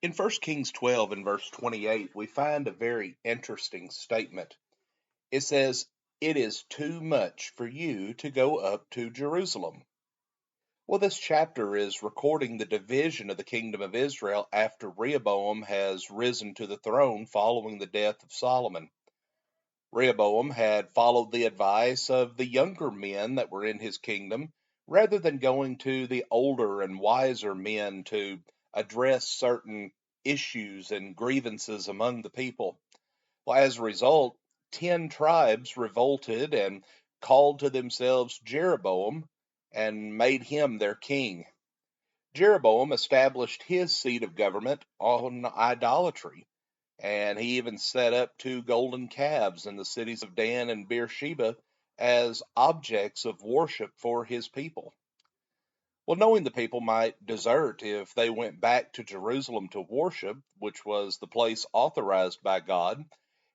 In 1 Kings 12 and verse 28, we find a very interesting statement. It says, "It is too much for you to go up to Jerusalem." Well, this chapter is recording the division of the kingdom of Israel after Rehoboam has risen to the throne following the death of Solomon. Rehoboam had followed the advice of the younger men that were in his kingdom rather than going to the older and wiser men to address certain issues and grievances among the people. Well, as a result, 10 tribes revolted and called to themselves Jeroboam and made him their king. Jeroboam established his seat of government on idolatry, and he even set up 2 golden calves in the cities of Dan and Beersheba as objects of worship for his people. Well, knowing the people might desert if they went back to Jerusalem to worship, which was the place authorized by God,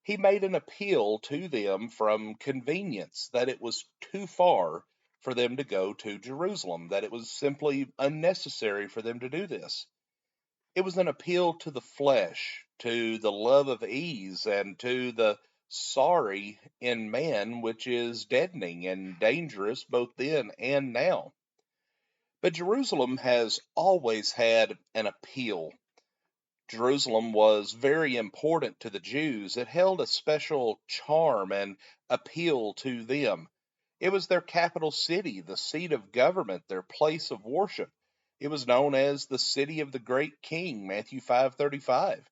he made an appeal to them from convenience that it was too far for them to go to Jerusalem, that it was simply unnecessary for them to do this. It was an appeal to the flesh, to the love of ease, and to the sorry in man, which is deadening and dangerous both then and now. But Jerusalem has always had an appeal. Jerusalem was very important to the Jews. It held a special charm and appeal to them. It was their capital city, the seat of government, their place of worship. It was known as the city of the great king, Matthew 5:35.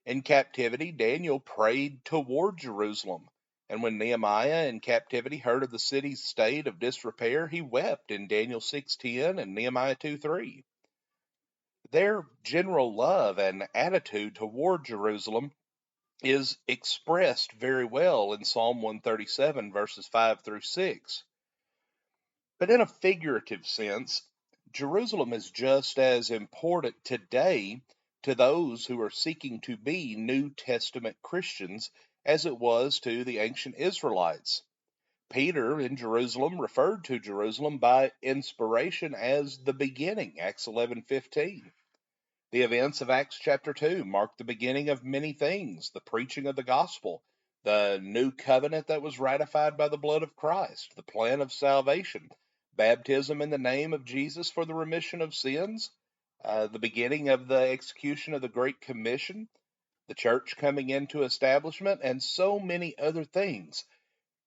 In captivity, Daniel prayed toward Jerusalem. And when Nehemiah in captivity heard of the city's state of disrepair, he wept in Daniel 6:10 and Nehemiah 2:3. Their general love and attitude toward Jerusalem is expressed very well in Psalm 137, verses 5 through 6. But in a figurative sense, Jerusalem is just as important today to those who are seeking to be New Testament Christians as it was to the ancient Israelites. Peter in Jerusalem referred to Jerusalem by inspiration as the beginning, Acts 11:15. The events of Acts chapter 2 mark the beginning of many things, the preaching of the gospel, the new covenant that was ratified by the blood of Christ, the plan of salvation, baptism in the name of Jesus for the remission of sins, the beginning of the execution of the Great Commission, the church coming into establishment, and so many other things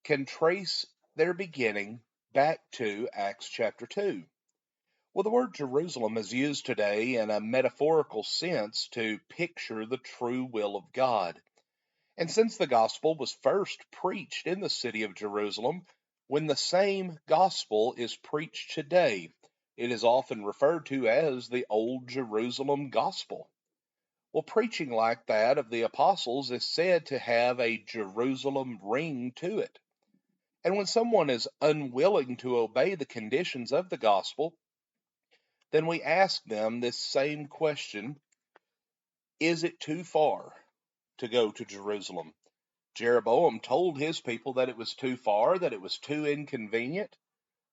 can trace their beginning back to Acts chapter 2. Well, the word Jerusalem is used today in a metaphorical sense to picture the true will of God. And since the gospel was first preached in the city of Jerusalem, when the same gospel is preached today, it is often referred to as the Old Jerusalem gospel. Well, preaching like that of the apostles is said to have a Jerusalem ring to it. And when someone is unwilling to obey the conditions of the gospel, then we ask them this same question: is it too far to go to Jerusalem? Jeroboam told his people that it was too far, that it was too inconvenient.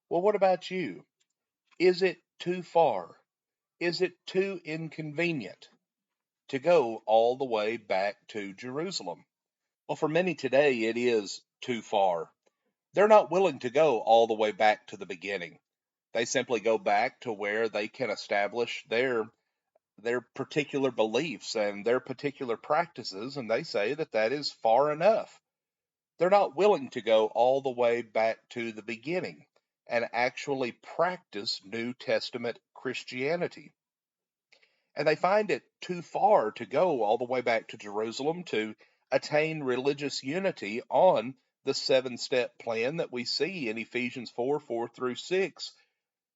Well, what about you? Is it too far? Is it too inconvenient to go all the way back to Jerusalem? Well, for many today, it is too far. They're not willing to go all the way back to the beginning. They simply go back to where they can establish their particular beliefs and their particular practices, and they say that that is far enough. They're not willing to go all the way back to the beginning and actually practice New Testament Christianity. And they find it too far to go all the way back to Jerusalem to attain religious unity on the 7 step plan that we see in Ephesians 4 through 6,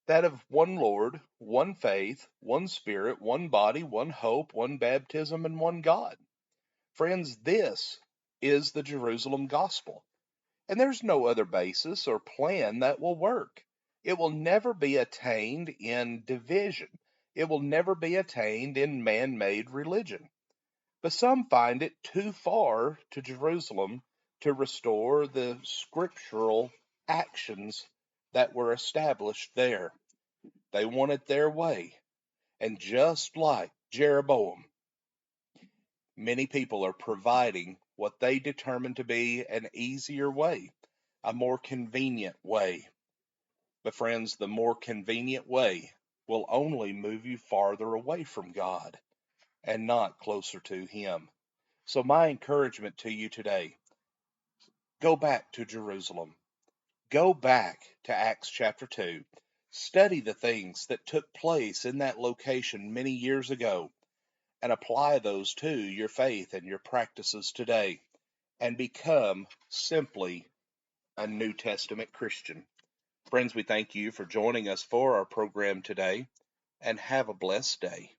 that of one Lord, one faith, one Spirit, one body, one hope, one baptism, and one God. Friends, this is the Jerusalem gospel. And there's no other basis or plan that will work. It will never be attained in division. It will never be attained in man made religion. But some find it too far to Jerusalem to restore the scriptural actions that were established there. They want it their way. And just like Jeroboam, Many people are providing what they determine to be an easier way, a more convenient way. But friends, the more convenient way will only move you farther away from God and not closer to Him. So my encouragement to you today, go back to Jerusalem. Go back to Acts chapter 2. Study the things that took place in that location many years ago and apply those to your faith and your practices today and become simply a New Testament Christian. Friends, we thank you for joining us for our program today and have a blessed day.